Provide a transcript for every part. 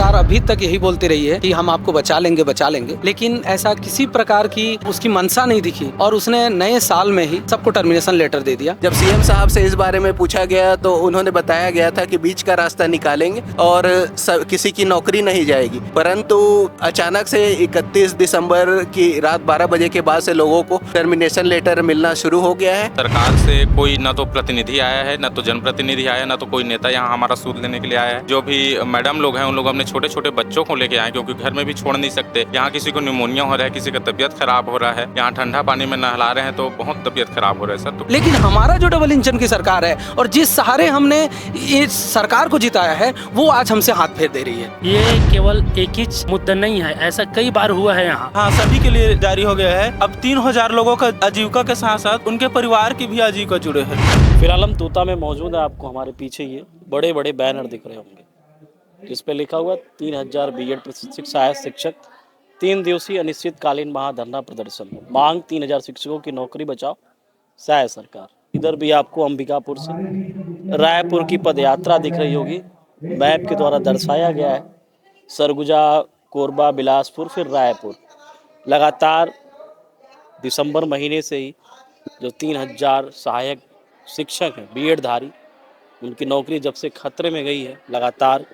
सरकार अभी तक यही बोलती रही है कि हम आपको बचा लेंगे, लेकिन ऐसा किसी प्रकार की उसकी मंशा नहीं दिखी और उसने नए साल में ही सबको टर्मिनेशन लेटर दे दिया। जब सीएम साहब से इस बारे में पूछा गया तो उन्होंने बताया गया था कि बीच का रास्ता निकालेंगे और किसी की नौकरी नहीं जाएगी, परंतु अचानक से 31 दिसंबर की रात 12 बजे के बाद से लोगों को टर्मिनेशन लेटर मिलना शुरू हो गया है। सरकार से कोई न तो प्रतिनिधि आया है, न तो जनप्रतिनिधि आया है, न तो कोई नेता यहाँ हमारा सूद लेने के लिए आया है। जो भी मैडम लोग हैं उन लोग अपने छोटे छोटे बच्चों को लेके आए, क्योंकि घर में भी छोड़ नहीं सकते। यहाँ किसी को निमोनिया हो रहा है, किसी का तबियत खराब हो रहा है, यहाँ ठंडा पानी में नहला रहे हैं तो बहुत तबियत खराब हो रहा है सर। तो लेकिन हमारा जो डबल इंजन की सरकार है और जिस सहारे हमने इस सरकार को जिताया है वो आज हमसे हाथ फेर दे रही है। ये केवल एक ही मुद्दा नहीं है, ऐसा कई बार हुआ है यहाँ। हाँ, सभी के लिए जारी हो गया है। अब 3000 लोगों का आजीविका के साथ साथ उनके परिवार की भी आजीविका जुड़े हैं। फिलहाल हम तूता में मौजूद है। आपको हमारे पीछे ये बड़े बड़े बैनर दिख रहे होंगे जिस पे लिखा हुआ 3000 बीएड प्रशिक्षित सहायक शिक्षक 3 दिवसीय अनिश्चितकालीन महाधरना प्रदर्शन, मांग 3000 शिक्षकों की नौकरी बचाओ सहायक सरकार। इधर भी आपको अंबिकापुर से रायपुर की पदयात्रा दिख रही होगी, मैप के द्वारा दर्शाया गया है। सरगुजा, कोरबा, बिलासपुर, फिर रायपुर। लगातार दिसंबर महीने से ही जो 3000 सहायक शिक्षक हैं बीएड धारी, उनकी नौकरी जब से खतरे में गई है, लगातार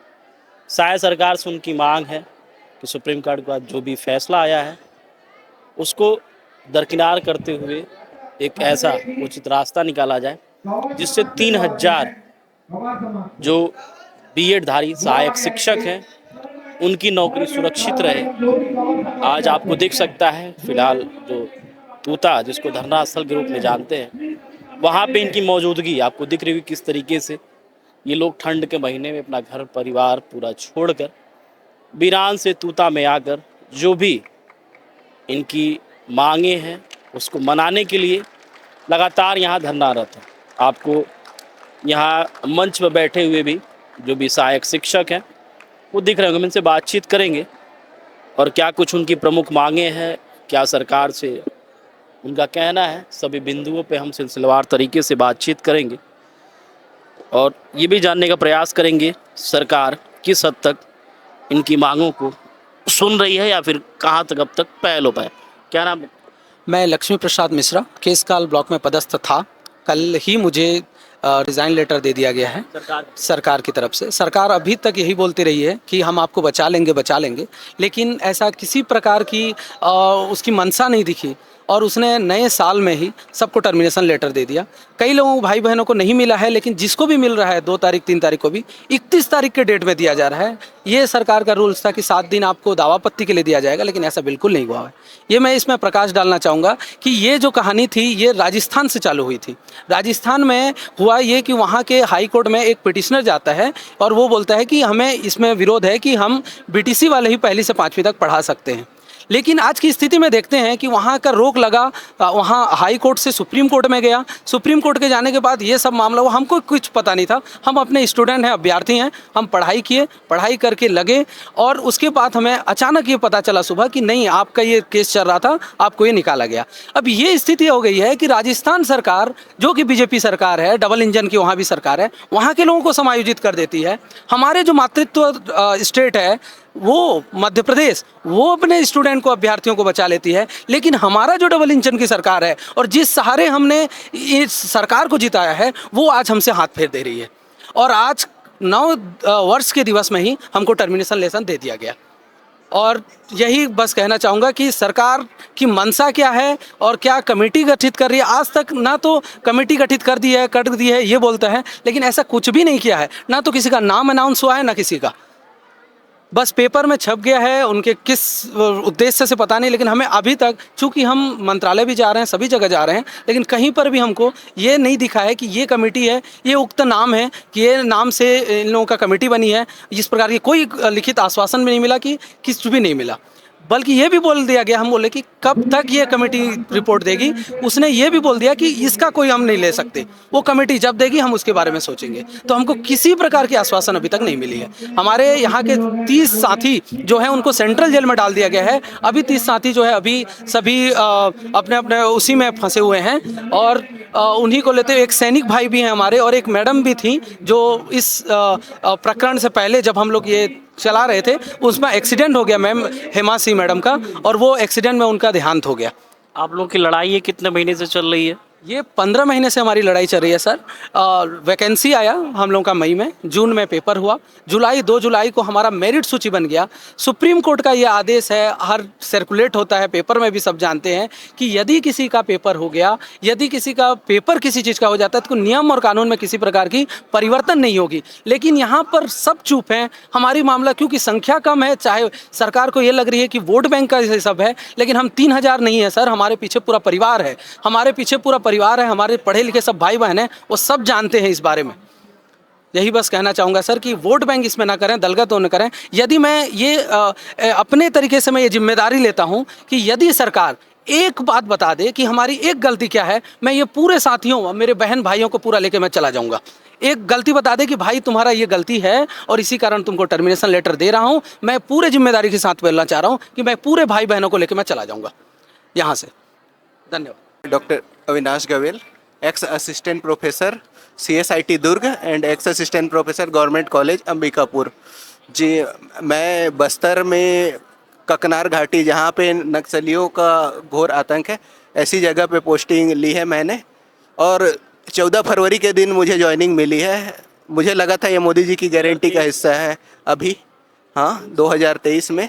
सहायक सरकार से उनकी मांग है कि सुप्रीम कोर्ट का जो भी फैसला आया है उसको दरकिनार करते हुए एक ऐसा उचित रास्ता निकाला जाए जिससे 3000 जो बीएड धारी सहायक शिक्षक हैं उनकी नौकरी सुरक्षित रहे। आज आपको दिख सकता है फिलहाल जो तूता, जिसको धरना स्थल के रूप में जानते हैं, वहाँ पे इनकी मौजूदगी आपको दिख रही होगी। किस तरीके से ये लोग ठंड के महीने में अपना घर परिवार पूरा छोड़कर वीरान से तूता में आकर जो भी इनकी मांगे हैं उसको मनाने के लिए लगातार यहाँ धरनारत है। आपको यहाँ मंच पर बैठे हुए भी जो भी सहायक शिक्षक हैं वो दिख रहे होंगे। हम इनसे बातचीत करेंगे और क्या कुछ उनकी प्रमुख मांगे हैं, क्या सरकार से उनका कहना है, सभी बिंदुओं पे हम सिलसिलेवार तरीके से बातचीत करेंगे और ये भी जानने का प्रयास करेंगे सरकार किस हद तक इनकी मांगों को सुन रही है या फिर कहाँ तक अब तक पहल हो पाए। क्या नाम? मैं लक्ष्मी प्रसाद मिश्रा, केसकाल ब्लॉक में पदस्थ था। कल ही मुझे रिज़ाइन लेटर दे दिया गया है सरकार की तरफ से। सरकार अभी तक यही बोलती रही है कि हम आपको बचा लेंगे, लेकिन ऐसा किसी प्रकार की उसकी मंशा नहीं दिखी और उसने नए साल में ही सबको टर्मिनेशन लेटर दे दिया। कई लोगों भाई बहनों को नहीं मिला है, लेकिन जिसको भी मिल रहा है 2 तारीख 3 तारीख को भी 31 तारीख के डेट में दिया जा रहा है। ये सरकार का रूल्स था कि 7 दिन आपको दावापत्ती के लिए दिया जाएगा, लेकिन ऐसा बिल्कुल नहीं हुआ है। ये मैं इसमें प्रकाश डालना चाहूँगा कि ये जो कहानी थी ये राजस्थान से चालू हुई थी। राजस्थान में हुआ ये कि वहाँ के हाई कोर्ट में एक पिटिशनर जाता है और वो बोलता है कि हमें इसमें विरोध है कि हम बीटीसी वाले ही 1ली से 5वीं तक पढ़ा सकते हैं। लेकिन आज की स्थिति में देखते हैं कि वहाँ का रोक लगा, वहाँ हाई कोर्ट से सुप्रीम कोर्ट में गया। सुप्रीम कोर्ट के जाने के बाद ये सब मामला हुआ। हमको कुछ पता नहीं था, हम अपने स्टूडेंट हैं, अभ्यर्थी हैं, हम पढ़ाई किए, पढ़ाई करके लगे और उसके बाद हमें अचानक ये पता चला सुबह कि नहीं, आपका ये केस चल रहा था, आपको ये निकाला गया। अब ये स्थिति हो गई है कि राजस्थान सरकार जो कि बीजेपी सरकार है, डबल इंजन की वहाँ भी सरकार है, वहाँ के लोगों को समायोजित कर देती है। हमारे जो मातृत्व स्टेट है वो मध्य प्रदेश, वो अपने स्टूडेंट को, अभ्यर्थियों को बचा लेती है। लेकिन हमारा जो डबल इंजन की सरकार है और जिस सहारे हमने इस सरकार को जिताया है वो आज हमसे हाथ फेर दे रही है और आज 9 वर्ष के दिवस में ही हमको टर्मिनेशन लेटर दे दिया गया। और यही बस कहना चाहूँगा कि सरकार की मंशा क्या है और क्या कमेटी गठित कर रही है। आज तक ना तो कमेटी गठित कर दी है ये बोलता है, लेकिन ऐसा कुछ भी नहीं किया है। ना तो किसी का नाम अनाउंस हुआ है, ना किसी का, बस पेपर में छप गया है। उनके किस उद्देश्य से पता नहीं, लेकिन हमें अभी तक, चूँकि हम मंत्रालय भी जा रहे हैं, सभी जगह जा रहे हैं, लेकिन कहीं पर भी हमको ये नहीं दिखा है कि ये कमेटी है, ये उक्त नाम है कि ये नाम से इन लोगों का कमेटी बनी है। इस प्रकार की कोई लिखित आश्वासन भी नहीं मिला, कि कुछ भी नहीं मिला। बल्कि ये भी बोल दिया गया, हम बोले कि कब तक ये कमेटी रिपोर्ट देगी। उसने ये भी बोल दिया कि इसका कोई हम नहीं ले सकते, वो कमेटी जब देगी हम उसके बारे में सोचेंगे। तो हमको किसी प्रकार की आश्वासन अभी तक नहीं मिली है। हमारे यहाँ के 30 साथी जो हैं उनको सेंट्रल जेल में डाल दिया गया है। अभी 30 साथी जो है अभी सभी अपने अपने उसी में फंसे हुए हैं और उन्हीं को लेते हुए एक सैनिक भाई भी हैं हमारे और एक मैडम भी थी जो इस प्रकरण से पहले, जब हम लोग ये चला रहे थे, उसमें एक्सीडेंट हो गया मैम हेमा सिंह मैडम का, और वो एक्सीडेंट में उनका देहांत हो गया। आप लोगों की लड़ाई ये कितने महीने से चल रही है? ये 15 महीने से हमारी लड़ाई चल रही है सर। वैकेंसी आया हम लोगों का मई में, जून में पेपर हुआ, 2 जुलाई को हमारा मेरिट सूची बन गया। सुप्रीम कोर्ट का ये आदेश है, हर सर्कुलेट होता है, पेपर में भी सब जानते हैं कि यदि किसी का पेपर हो गया, यदि किसी का पेपर किसी चीज़ का हो जाता है तो नियम और कानून में किसी प्रकार की परिवर्तन नहीं होगी। लेकिन यहाँ पर सब चुप हैं। हमारी मामला क्योंकि संख्या कम है, चाहे सरकार को ये लग रही है कि वोट बैंक का ये सब है, लेकिन हम 3000 नहीं है सर, हमारे पीछे पूरा परिवार है, हमारे पीछे पूरा परिवार है, हमारे पढ़े लिखे सब भाई बहन हैं, वो सब जानते हैं इस बारे में। यही बस कहना चाहूँगा सर कि वोट बैंक इसमें ना करें, दलगत न करें। यदि मैं ये अपने तरीके से मैं ये जिम्मेदारी लेता हूँ कि यदि सरकार एक बात बता दे कि हमारी एक गलती क्या है, मैं ये पूरे साथियों मेरे बहन भाइयों को पूरा लेके मैं चला जाऊँगा। एक गलती बता दे कि भाई तुम्हारा ये गलती है और इसी कारण तुमको टर्मिनेशन लेटर दे रहा हूँ, मैं पूरे जिम्मेदारी के साथ बोलना चाह रहा हूँ कि मैं पूरे भाई बहनों को लेकर मैं चला जाऊँगा यहाँ से। धन्यवाद। Doctor Avinash Gavel, ex assistant professor CSIT Durg and ex assistant professor government college Ambikapur. जी, मैं बस्तर में ककनार घाटी, जहाँ पे नक्सलियों का घोर आतंक है, ऐसी जगह पे पोस्टिंग ली है मैंने, और 14 फरवरी के दिन मुझे ज्वाइनिंग मिली है। मुझे लगा था ये मोदी जी की गारंटी का हिस्सा है अभी, हाँ 2023 में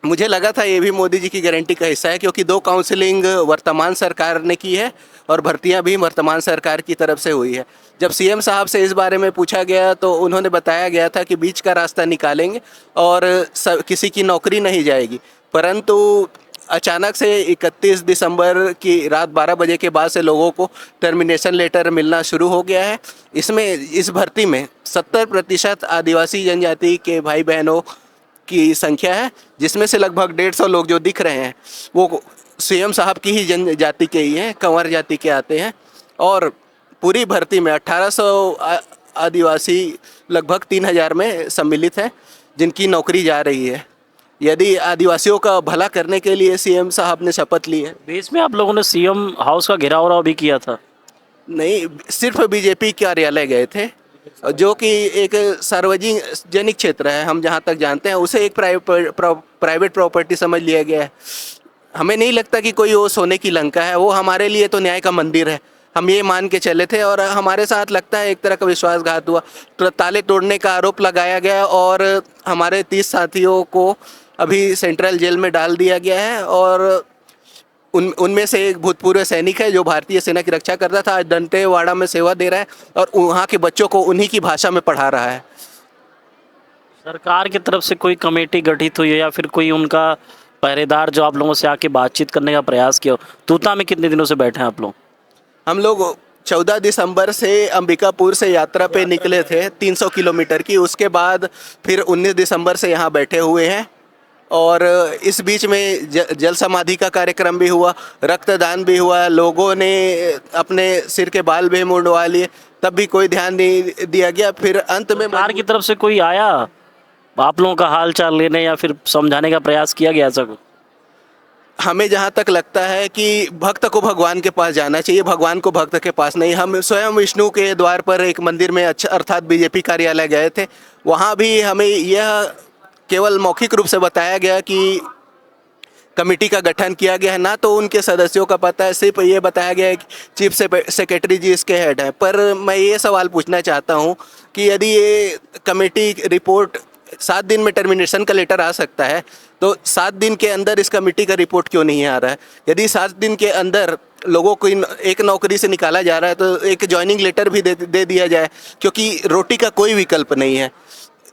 मुझे लगा था ये भी मोदी जी की गारंटी का हिस्सा है, क्योंकि 2 काउंसलिंग वर्तमान सरकार ने की है और भर्तियां भी वर्तमान सरकार की तरफ से हुई है। जब CM साहब से इस बारे में पूछा गया तो उन्होंने बताया गया था कि बीच का रास्ता निकालेंगे और किसी की नौकरी नहीं जाएगी, परंतु अचानक से 31 दिसंबर की रात 12 बजे के बाद से लोगों को टर्मिनेशन लेटर मिलना शुरू हो गया है। इस भर्ती में 70% आदिवासी जनजाति के भाई बहनों की संख्या है, जिसमें से लगभग 150 लोग जो दिख रहे हैं वो CM साहब की ही जनजाति के ही हैं, कंवर जाति के आते हैं। और पूरी भर्ती में 1800 आदिवासी लगभग 3000 में सम्मिलित हैं जिनकी नौकरी जा रही है। यदि आदिवासियों का भला करने के लिए CM साहब ने शपथ ली है। बीच में आप लोगों ने CM हाउस का घेराव भी किया था? नहीं, सिर्फ BJP कार्यालय गए थे, जो कि एक सार्वजनिक क्षेत्र है, हम जहाँ तक जानते हैं उसे एक प्राइवेट प्रॉपर्टी समझ लिया गया है। हमें नहीं लगता कि कोई वो सोने की लंका है, वो हमारे लिए तो न्याय का मंदिर है, हम ये मान के चले थे। और हमारे साथ लगता है एक तरह का विश्वासघात हुआ, तो ताले तोड़ने का आरोप लगाया गया और हमारे 30 साथियों को अभी सेंट्रल जेल में डाल दिया गया है। और उनमें से एक भूतपूर्व सैनिक है जो भारतीय सेना की रक्षा करता था, आज दंतेवाड़ा में सेवा दे रहा है और वहाँ के बच्चों को उन्हीं की भाषा में पढ़ा रहा है। सरकार की तरफ से कोई कमेटी गठित हुई है या फिर कोई उनका पहरेदार जो आप लोगों से आके बातचीत करने का प्रयास किया हो? तूता में कितने दिनों से बैठे हैं आप लोग? हम लोग 14 दिसंबर से अंबिकापुर से यात्रा पे निकले थे 300 किलोमीटर की, उसके बाद फिर 19 दिसंबर से यहाँ बैठे हुए हैं। और इस बीच में जल समाधि का कार्यक्रम भी हुआ, रक्तदान भी हुआ, लोगों ने अपने सिर के बाल भी मुंडवा लिए, तब भी कोई ध्यान नहीं दिया गया। फिर अंत में सरकार की तरफ से कोई आया आप लोगों का हाल चाल लेने या फिर समझाने का प्रयास किया गया ऐसा कुछ? हमें जहाँ तक लगता है कि भक्त को भगवान के पास जाना चाहिए, भगवान को भक्त के पास नहीं। हम स्वयं विष्णु के द्वार पर एक मंदिर में अर्थात BJP कार्यालय गए थे, वहाँ भी हमें यह केवल मौखिक रूप से बताया गया कि कमेटी का गठन किया गया है, ना तो उनके सदस्यों का पता है, सिर्फ ये बताया गया है कि चीफ सेक्रेटरी जी इसके हेड हैं। पर मैं ये सवाल पूछना चाहता हूँ कि यदि ये कमेटी रिपोर्ट 7 दिन में टर्मिनेशन का लेटर आ सकता है, तो 7 दिन के अंदर इस कमेटी का रिपोर्ट क्यों नहीं आ रहा है? यदि 7 दिन के अंदर लोगों को एक नौकरी से निकाला जा रहा है तो एक ज्वाइनिंग लेटर भी दे दिया जाए, क्योंकि रोटी का कोई विकल्प नहीं है।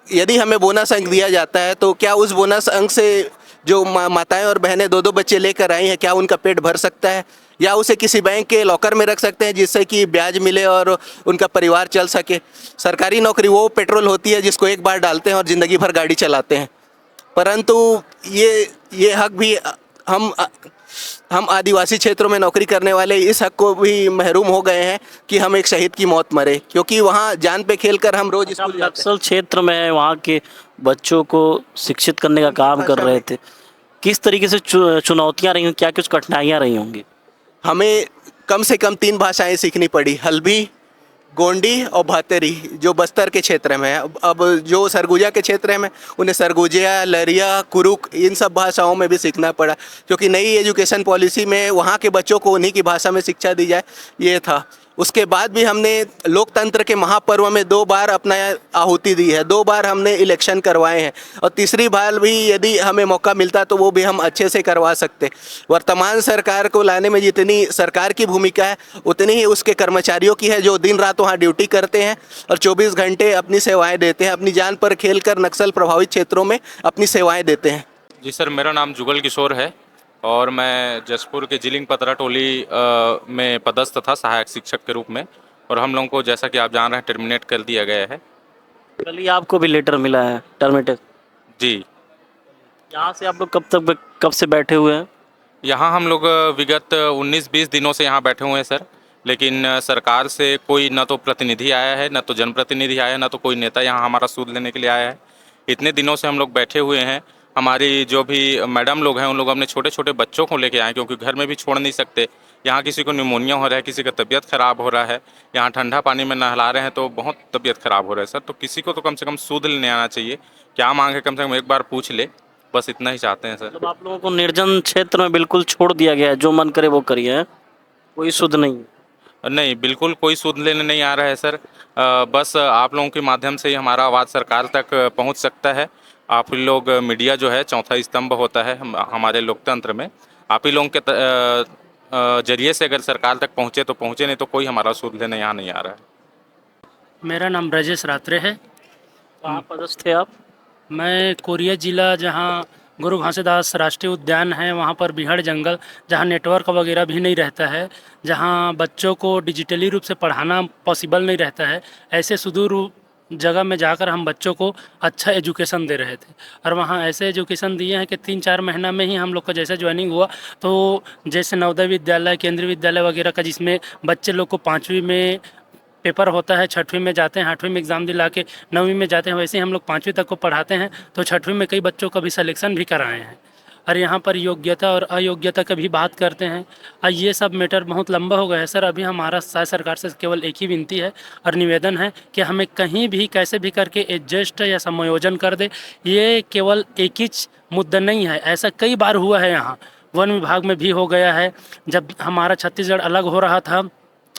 यदि हमें बोनस अंक दिया जाता है तो क्या उस बोनस अंक से जो माताएं और बहनें 2-2 बच्चे लेकर आई हैं, क्या उनका पेट भर सकता है? या उसे किसी बैंक के लॉकर में रख सकते हैं जिससे कि ब्याज मिले और उनका परिवार चल सके? सरकारी नौकरी वो पेट्रोल होती है जिसको एक बार डालते हैं और ज़िंदगी भर गाड़ी चलाते हैं। परंतु ये हक भी हम आदिवासी क्षेत्रों में नौकरी करने वाले इस हक को भी महरूम हो गए हैं कि हम एक शहीद की मौत मरे, क्योंकि वहाँ जान पे खेलकर हम रोज स्कूल जाते हैं। नक्सल क्षेत्र में वहाँ के बच्चों को शिक्षित करने का काम कर रहे थे, किस तरीके से चुनौतियाँ रही होंगी, क्या कुछ कठिनाइयाँ रही होंगी? हमें कम से कम 3 भाषाएं सीखनी पड़ी, हल्बी, गोंडी और भातेरी जो बस्तर के क्षेत्र में है। अब जो सरगुजा के क्षेत्र में उन्हें सरगुजिया, लरिया, कुरुक इन सब भाषाओं में भी सीखना पड़ा, क्योंकि नई एजुकेशन पॉलिसी में वहाँ के बच्चों को उन्हीं की भाषा में शिक्षा दी जाए, ये था। उसके बाद भी हमने लोकतंत्र के महापर्व में 2 बार अपना आहुति दी है, 2 बार हमने इलेक्शन करवाए हैं, और तीसरी बार भी यदि हमें मौका मिलता तो वो भी हम अच्छे से करवा सकते। वर्तमान सरकार को लाने में जितनी सरकार की भूमिका है उतनी ही उसके कर्मचारियों की है, जो दिन रात वहाँ ड्यूटी करते हैं और 24 घंटे अपनी सेवाएं देते हैं, अपनी जान पर खेल कर नक्सल प्रभावित क्षेत्रों में अपनी सेवाएं देते हैं। जी सर, मेरा नाम जुगल किशोर है और मैं जसपुर के जिलिंग पतरा टोली में पदस्थ था सहायक शिक्षक के रूप में। और हम लोगों को, जैसा कि आप जान रहे हैं, टर्मिनेट कर दिया गया है। कल ही आपको भी लेटर मिला है टर्मिनेटेड। जी, यहाँ से आप लोग कब से बैठे हुए हैं? यहाँ हम लोग विगत 19-20 दिनों से यहाँ बैठे हुए हैं सर, लेकिन सरकार से कोई न तो प्रतिनिधि आया है, न तो जनप्रतिनिधि आया है, न तो कोई नेता यहाँ हमारा सूद लेने के लिए आया है। इतने दिनों से हम लोग बैठे हुए हैं। हमारी जो भी मैडम लोग हैं उन लोग अपने छोटे छोटे बच्चों को लेके आए, क्योंकि घर में भी छोड़ नहीं सकते। यहाँ किसी को निमोनिया हो रहा है, किसी का तबीयत ख़राब हो रहा है, यहाँ ठंडा पानी में नहला रहे हैं तो बहुत तबीयत ख़राब हो रहा है सर। तो किसी को तो कम से कम सूद लेने आना चाहिए। क्या मांग है, कम से कम एक बार पूछ ले, बस इतना ही चाहते हैं सर। मतलब आप लोगों को निर्जन क्षेत्र में बिल्कुल छोड़ दिया गया है, जो मन करे वो करिए, हैं? कोई सुध नहीं? नहीं, बिल्कुल कोई सूद लेने नहीं आ रहा है सर। बस आप लोगों के माध्यम से ही हमारा आवाज़ सरकार तक पहुंच सकता है। आप ही लोग, मीडिया जो है चौथा स्तंभ होता है हमारे लोकतंत्र में, आप ही लोगों के जरिए से अगर सरकार तक पहुंचे तो पहुंचे, नहीं तो कोई हमारा सूद लेने यहाँ नहीं आ रहा है। मेरा नाम ब्रजेश रात्रे है। कहाँ पदस्थ थे आप? मैं कोरिया जिला, जहाँ गुरु घासीदास राष्ट्रीय उद्यान है, वहाँ पर बिहड़ जंगल, जहाँ नेटवर्क वगैरह भी नहीं रहता है, जहाँ बच्चों को डिजिटली रूप से पढ़ाना पॉसिबल नहीं रहता है, ऐसे सुदूर जगह में जाकर हम बच्चों को अच्छा एजुकेशन दे रहे थे। और वहाँ ऐसे एजुकेशन दिए हैं कि 3-4 महीना में ही हम लोग का जैसे ज्वाइनिंग हुआ, तो जैसे नवोदय विद्यालय, केंद्रीय विद्यालय वगैरह का, जिसमें बच्चे लोग को 5वीं में पेपर होता है, 6वीं में जाते हैं, 8वीं में एग्ज़ाम दिला के 9वीं में जाते हैं, वैसे ही हम लोग 5वीं तक को पढ़ाते हैं। तो 6वीं में कई बच्चों का भी सिलेक्शन भी कराए हैं। और यहाँ पर योग्यता और अयोग्यता का भी बात करते हैं। और ये सब मैटर बहुत लंबा हो गया है सर। अभी हमारा सरकार से केवल एक ही विनती है और निवेदन है कि हमें कहीं भी कैसे भी करके एडजस्ट या समायोजन कर दे। ये केवल एक ही मुद्दा नहीं है, ऐसा कई बार हुआ है। यहाँ वन विभाग में भी हो गया है। जब हमारा छत्तीसगढ़ अलग हो रहा था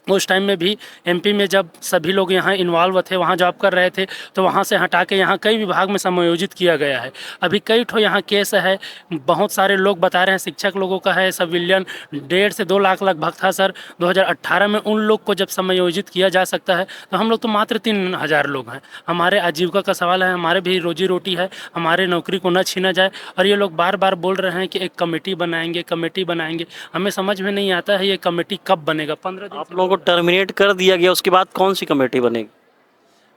उस टाइम में भी एमपी में जब सभी लोग यहाँ इन्वॉल्व थे, वहाँ जॉब कर रहे थे, तो वहाँ से हटा के यहाँ कई विभाग में समायोजित किया गया है। अभी कई ठो यहाँ केस है, बहुत सारे लोग बता रहे हैं, शिक्षक लोगों का है, सिविलियन 1.5 से 2 लाख लगभग था सर 2018 में। उन लोग को जब समायोजित किया जा सकता है तो हम लोग तो मात्र 3000 लोग हैं। हमारे आजीविका का सवाल है, हमारे भी रोजी रोटी है, हमारे नौकरी को न छीना जाए। और ये लोग बार बार बोल रहे हैं कि एक कमेटी बनाएंगे। हमें समझ में नहीं आता है ये कमेटी कब बनेगा। 15 दिन आप लोगों को टर्मिनेट कर दिया गया, उसके बाद कौन सी कमेटी बनेगी?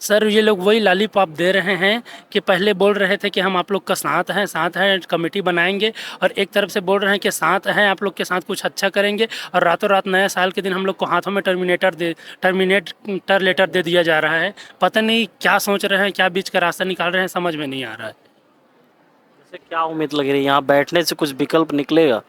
सर ये लोग वही लॉलीपॉप दे रहे हैं कि पहले बोल रहे थे कि हम आप लोग का साथ हैं कमेटी बनाएंगे, और एक तरफ से बोल रहे हैं कि साथ हैं आप लोग के साथ कुछ अच्छा करेंगे, और रातों रात नया साल के दिन हम लोग को हाथों में टर्मिनेटर लेटर दे दिया जा रहा है। पता नहीं क्या सोच रहे हैं, क्या बीच का रास्ता निकाल रहे हैं, समझ में नहीं आ रहा है। जैसे क्या उम्मीद लग रही है, यहाँ बैठने से कुछ विकल्प निकलेगा?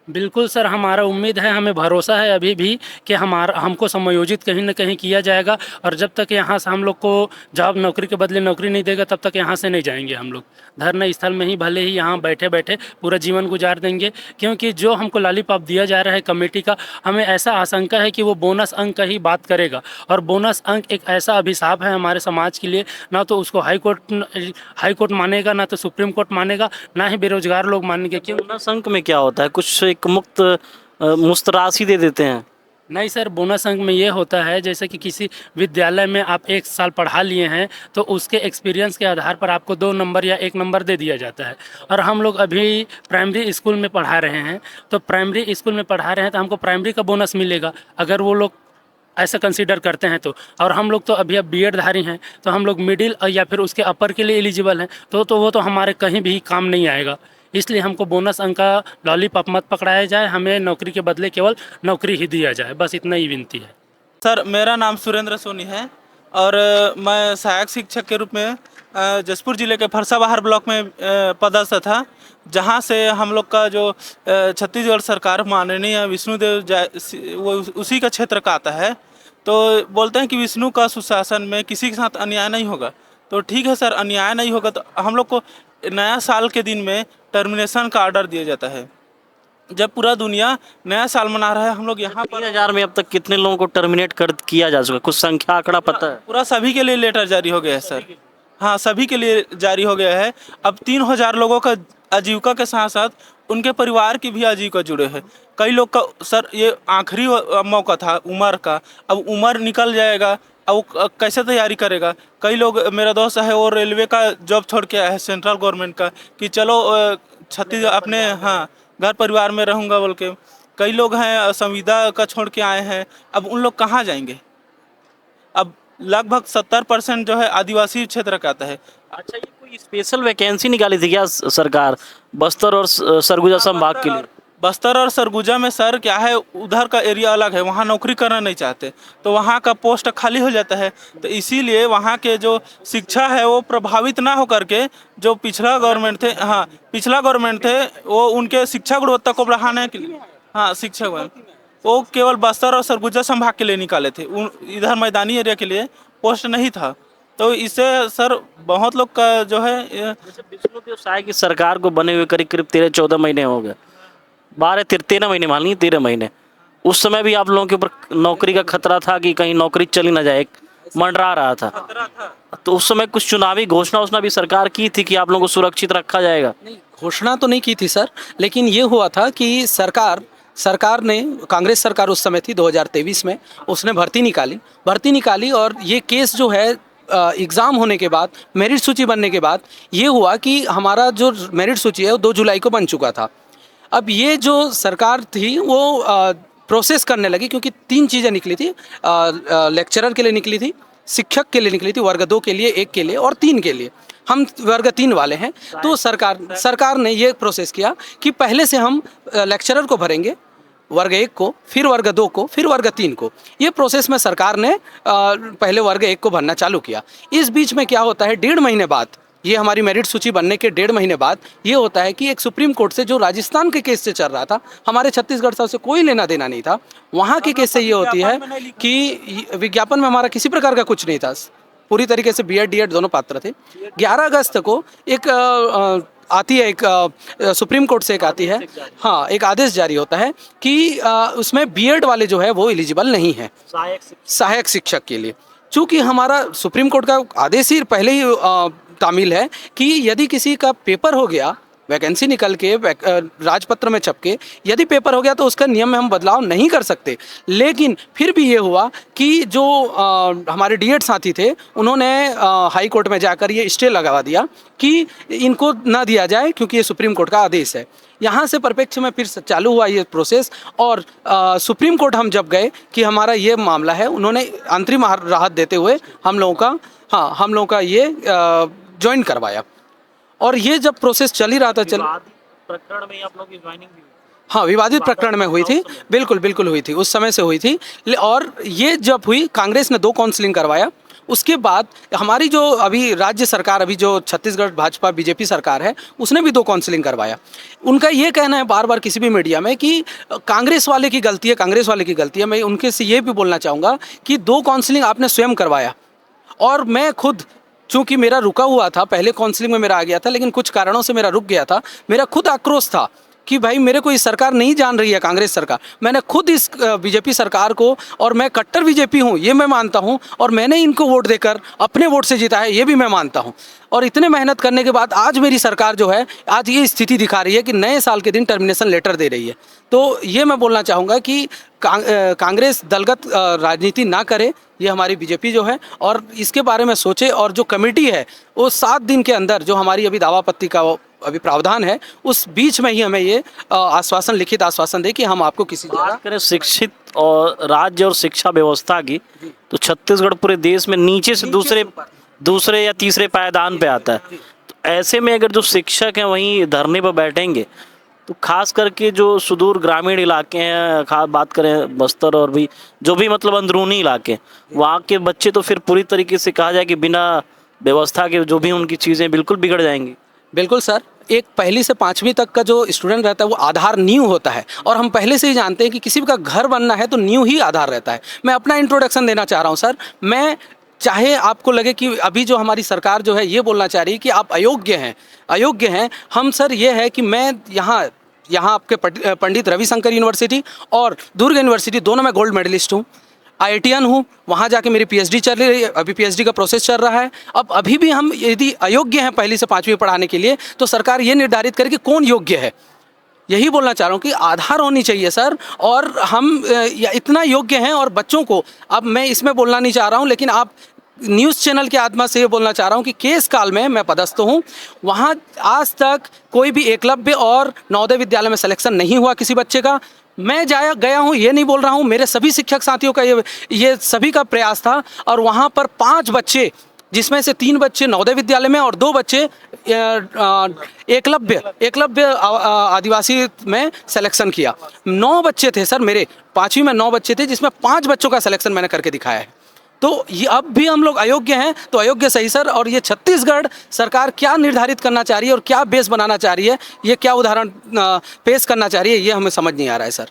बिल्कुल सर, हमारा उम्मीद है, हमें भरोसा है अभी भी कि हमको समायोजित कहीं ना कहीं किया जाएगा। और जब तक यहाँ से हम लोग को जॉब, नौकरी के बदले नौकरी नहीं देगा, तब तक यहाँ से नहीं जाएंगे हम लोग। धरना स्थल में ही भले ही यहाँ बैठे बैठे पूरा जीवन गुजार देंगे, क्योंकि जो हमको लॉलीपॉप दिया जा रहा है कमेटी का, हमें ऐसा आशंका है कि वो बोनस अंक का ही बात करेगा। और बोनस अंक एक ऐसा अभिशाप है हमारे समाज के लिए, ना तो उसको हाई कोर्ट मानेगा, ना तो सुप्रीम कोर्ट मानेगा, ना ही बेरोजगार लोग मानेंगे। क्यों? बोनस अंक में क्या होता है? कुछ एक मुफ्त राशि दे देते हैं? नहीं सर, बोनस अंक में ये होता है, जैसे कि किसी विद्यालय में आप 1 साल पढ़ा लिए हैं तो उसके एक्सपीरियंस के आधार पर आपको 2 नंबर या 1 नंबर दे दिया जाता है। और हम लोग अभी प्राइमरी स्कूल में पढ़ा रहे हैं, तो प्राइमरी स्कूल में पढ़ा रहे हैं तो हमको प्राइमरी का बोनस मिलेगा, अगर वो लोग ऐसा कंसीडर करते हैं तो। और हम लोग तो अभी अब बीएड धारी हैं, तो हम लोग मिडिल या फिर उसके अपर के लिए एलिजिबल हैं, तो वो तो हमारे कहीं भी काम नहीं आएगा। इसलिए हमको बोनस अंक का लॉलीपॉप मत पकड़ाया जाए, हमें नौकरी के बदले केवल नौकरी ही दिया जाए, बस इतना ही विनती है। सर, मेरा नाम सुरेंद्र सोनी है और मैं सहायक शिक्षक के रूप में जसपुर जिले के फरसाबहार ब्लॉक में पदस्थ था, जहां से हम लोग का जो छत्तीसगढ़ सरकार माननीय विष्णुदेव वो उसी का क्षेत्र का आता है। तो बोलते हैं कि विष्णु का सुशासन में किसी के साथ अन्याय नहीं होगा। तो ठीक है सर, अन्याय नहीं होगा तो हम लोग को नया साल के दिन में टर्मिनेशन का ऑर्डर दिया जाता है। जब पूरा दुनिया नया साल मना रहा है, हम लोग यहाँ पर 3000 में अब तक कितने लोगों को टर्मिनेट कर किया जा चुका है? कुछ संख्या आंकड़ा पता है? पूरा सभी के लिए लेटर जारी हो गया है सर। हाँ, सभी के लिए जारी हो गया है। अब 3000 लोगों का आजीविका के साथ साथ उनके परिवार की भी आजीविका जुड़े हैं। कई लोग का सर ये आखिरी मौका था उम्र का, अब उम्र निकल जाएगा, अब वो कैसे तैयारी करेगा। कई लोग, मेरा दोस्त है वो रेलवे का जॉब छोड़ के आया है सेंट्रल गवर्नमेंट का, कि चलो छत्तीसगढ़ अपने हाँ घर परिवार में रहूँगा बोल के। कई लोग हैं संविदा का छोड़ के आए हैं, अब उन लोग कहाँ जाएंगे। अब लगभग 70% जो है आदिवासी क्षेत्र का आता है। अच्छा, ये कोई स्पेशल वैकेंसी निकाली थी क्या सरकार बस्तर और सरगुजा संभाग के लिए? बस्तर और सरगुजा में सर क्या है, उधर का एरिया अलग है, वहाँ नौकरी करना नहीं चाहते, तो वहाँ का पोस्ट खाली हो जाता है। तो इसीलिए वहाँ के जो शिक्षा है वो प्रभावित ना हो करके जो पिछला गवर्नमेंट थे, हाँ पिछला गवर्नमेंट थे, वो उनके शिक्षा गुणवत्ता को बढ़ाने के लिए, हाँ शिक्षा वो केवल बस्तर और सरगुजा संभाग के लिए निकाले थे। इधर मैदानी एरिया के लिए पोस्ट नहीं था। तो इससे सर बहुत लोग का जो है विष्णुदेव साय की सरकार को बने हुए करीब करीब 13-14 महीने हो गए, 13 महीने मान लीजिए, 13 महीने। उस समय भी आप लोगों के ऊपर नौकरी का खतरा था कि कहीं नौकरी चली ना जाए, मंडरा रहा था। तो उस समय कुछ चुनावी घोषणा भी सरकार की थी कि आप लोगों को सुरक्षित रखा जाएगा? नहीं, घोषणा तो नहीं की थी सर, लेकिन ये हुआ था कि सरकार ने, कांग्रेस सरकार उस समय थी 2023 में, उसने भर्ती निकाली और ये केस जो है एग्ज़ाम होने के बाद, मेरिट सूची बनने के बाद ये हुआ कि हमारा जो मेरिट सूची है वो 2 जुलाई को बन चुका था। अब ये जो सरकार थी वो प्रोसेस करने लगी, क्योंकि 3 चीज़ें निकली थी, लेक्चरर के लिए निकली थी, शिक्षक के लिए निकली थी, वर्ग 2 के लिए, 1 के लिए और 3 के लिए। हम वर्ग 3 वाले हैं। तो सरकार ने ये प्रोसेस किया कि पहले से हम लेक्चरर को भरेंगे, वर्ग 1 को, फिर वर्ग 2 को, फिर वर्ग 3 को। ये प्रोसेस में सरकार ने पहले वर्ग 1 को भरना चालू किया। इस बीच में क्या होता है, 1.5 महीने बाद, ये हमारी मेरिट सूची बनने के 1.5 महीने बाद ये होता है कि एक सुप्रीम कोर्ट से जो राजस्थान के केस से चल रहा था, हमारे छत्तीसगढ़ से कोई लेना देना नहीं था, वहाँ के केस से ये होती है कि विज्ञापन में हमारा किसी प्रकार का कुछ नहीं था, पूरी तरीके से B.Ed D.Ed दोनों पात्र थे। 11 अगस्त को एक आती है, एक सुप्रीम कोर्ट से एक आती है, हाँ एक आदेश जारी होता है कि उसमें B.Ed वाले जो है वो एलिजिबल नहीं है सहायक शिक्षक के लिए। चूँकि हमारा सुप्रीम कोर्ट का आदेश ही पहले ही तामील है कि यदि किसी का पेपर हो गया, वैकेंसी निकल के राजपत्र में छप के यदि पेपर हो गया तो उसका नियम में हम बदलाव नहीं कर सकते। लेकिन फिर भी ये हुआ कि जो हमारे D.Ed साथी थे उन्होंने हाई कोर्ट में जाकर ये स्टे लगा दिया कि इनको ना दिया जाए, क्योंकि ये सुप्रीम कोर्ट का आदेश है। यहाँ से परिप्रेक्ष्य में फिर चालू हुआ ये प्रोसेस, और सुप्रीम कोर्ट हम जब गए कि हमारा ये मामला है, उन्होंने अंतरिम राहत देते हुए हम लोगों का ये ज्वाइन करवाया। और ये जब प्रोसेस चल ही रहा था, प्रकरण में आप लोगों की ज्वाइनिंग भी हुई? हाँ, विवादित प्रकरण में हुई थी, बिल्कुल हुई थी, उस समय से हुई थी। और ये जब हुई, कांग्रेस ने 2 काउंसलिंग करवाया। उसके बाद हमारी जो अभी राज्य सरकार, अभी जो छत्तीसगढ़ भाजपा बीजेपी सरकार है, उसने भी 2 काउंसलिंग करवाया। उनका ये कहना है बार बार किसी भी मीडिया में कि कांग्रेस वाले की गलती है, मैं उनके से ये भी बोलना चाहूँगा कि 2 काउंसलिंग आपने स्वयं करवाया, और मैं खुद, चूँकि मेरा रुका हुआ था, पहले काउंसलिंग में मेरा आ गया था, लेकिन कुछ कारणों से मेरा रुक गया था। मेरा खुद आक्रोश था कि भाई मेरे को इस सरकार नहीं जान रही है, कांग्रेस सरकार। मैंने खुद इस बीजेपी सरकार को, और मैं कट्टर बीजेपी हूँ ये मैं मानता हूँ, और मैंने इनको वोट देकर अपने वोट से जीता है ये भी मैं मानता हूँ। और इतने मेहनत करने के बाद आज मेरी सरकार जो है, आज ये स्थिति दिखा रही है कि नए साल के दिन टर्मिनेशन लेटर दे रही है। तो ये मैं बोलना चाहूँगा कि कांग्रेस दलगत राजनीति ना करे, ये हमारी बीजेपी जो है, और इसके बारे में सोचे। और जो कमेटी है वो 7 दिन के अंदर, जो हमारी अभी दावापत्ती का अभी प्रावधान है, उस बीच में ही हमें ये लिखित आश्वासन दे कि हम आपको किसी बात करें शिक्षित और राज्य और शिक्षा व्यवस्था की, तो छत्तीसगढ़ पूरे देश में नीचे से दूसरे या तीसरे पायदान पे आता है। तो ऐसे में अगर जो शिक्षक हैं वहीं धरने पर बैठेंगे, तो खास करके जो सुदूर ग्रामीण इलाके हैं, खास बात करें बस्तर और भी जो भी मतलब अंदरूनी इलाके, वहाँ के बच्चे तो फिर पूरी तरीके से कहा जाए कि बिना व्यवस्था के जो भी उनकी चीज़ें बिल्कुल बिगड़ जाएंगी। बिल्कुल सर, एक पहली से 5वीं तक का जो स्टूडेंट रहता है वो आधार नींव होता है, और हम पहले से ही जानते हैं कि किसी भी का घर बनना है तो नींव ही आधार रहता है। मैं अपना इंट्रोडक्शन देना चाह रहा हूँ सर। मैं, चाहे आपको लगे कि अभी जो हमारी सरकार जो है ये बोलना चाह रही है कि आप अयोग्य हैं, हम सर ये है कि मैं यहाँ आपके पंडित रविशंकर यूनिवर्सिटी और दुर्ग यूनिवर्सिटी दोनों में गोल्ड मेडलिस्ट हूँ, IITian हूँ, वहाँ जाके मेरी PhD चल रही है, अभी PhD का प्रोसेस चल रहा है। अब अभी भी हम यदि अयोग्य हैं पहली से 5वीं पढ़ाने के लिए, तो सरकार ये निर्धारित करे कि कौन योग्य है। यही बोलना चाह रहा हूँ कि आधार होनी चाहिए सर, और हम इतना योग्य हैं। और बच्चों को, अब मैं इसमें बोलना नहीं चाह रहा हूँ, लेकिन आप न्यूज़ चैनल के आत्मा से ये बोलना चाह रहा हूँ कि केस काल में मैं पदस्थ हूँ, वहाँ आज तक कोई भी एकलव्य और नवोदय विद्यालय में सिलेक्शन नहीं हुआ किसी बच्चे का। मैं गया हूँ ये नहीं बोल रहा हूँ, मेरे सभी शिक्षक साथियों का ये सभी का प्रयास था, और वहाँ पर 5 बच्चे, जिसमें से 3 बच्चे नवोदय विद्यालय में और 2 बच्चे एकलव्य आदिवासी में सिलेक्शन किया। 9 बच्चे थे सर मेरे, 5वीं में 9 बच्चे थे, जिसमें 5 बच्चों का सिलेक्शन मैंने करके दिखाया है। तो ये अब भी हम लोग अयोग्य हैं, तो अयोग्य सही सर। और ये छत्तीसगढ़ सरकार क्या निर्धारित करना चाह रही है और क्या बेस बनाना चाह रही है, ये क्या उदाहरण पेश करना चाह रही है, ये हमें समझ नहीं आ रहा है सर।